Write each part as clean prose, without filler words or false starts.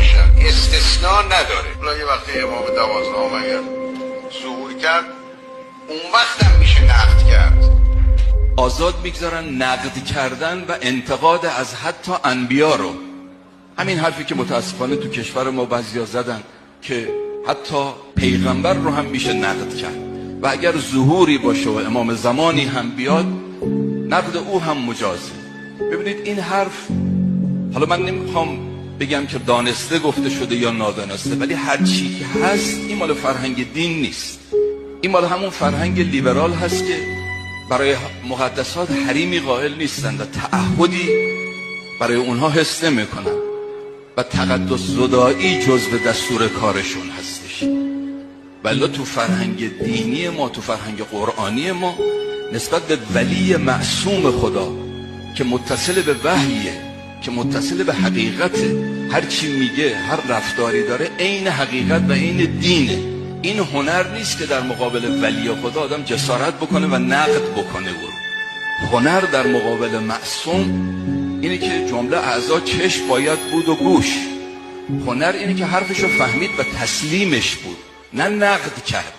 باشن، استثناء نداره. حالا یه وقتی امام 12 اگر ظهور کرد اون وقت هم میشه نقد کرد. آزاد میگذارن نقد کردن و انتقاد از حتی انبیا رو. همین حرفی که متاسفانه تو کشور ما بعضیا زدن که حتی پیغمبر رو هم میشه نقد کرد و اگر ظهوری باشه و امام زمانی هم بیاد نقد او هم مجازه. ببینید این حرف، حالا من نمیخوام بگم که دانسته گفته شده یا نادانسته، ولی هر چی که هست این مال فرهنگ دین نیست. این مال همون فرهنگ لیبرال هست که برای مقدسات حریمی قائل نیستند و تعهدی برای اونها حس نمیکنن و تقدس زدایی جزو دستور کارشون هستش. ولی تو فرهنگ دینی ما، تو فرهنگ قرآنی ما، نسبت به ولی معصوم خدا که متصل به وحیه، که متصل به حقیقته، هر چی میگه، هر رفتاری داره عین حقیقت و عین دینه. این هنر نیست که در مقابل ولی خدا آدم جسارت بکنه و نقد بکنه او رو. هنر در مقابل معصوم اینه که جمله اعضا چشم باید بود و گوش. هنر اینه که حرفشو فهمید و تسلیمش بود، نه نقد کرد.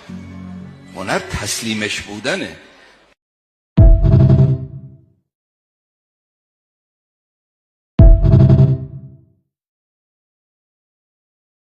هنر تسلیمش بودنه.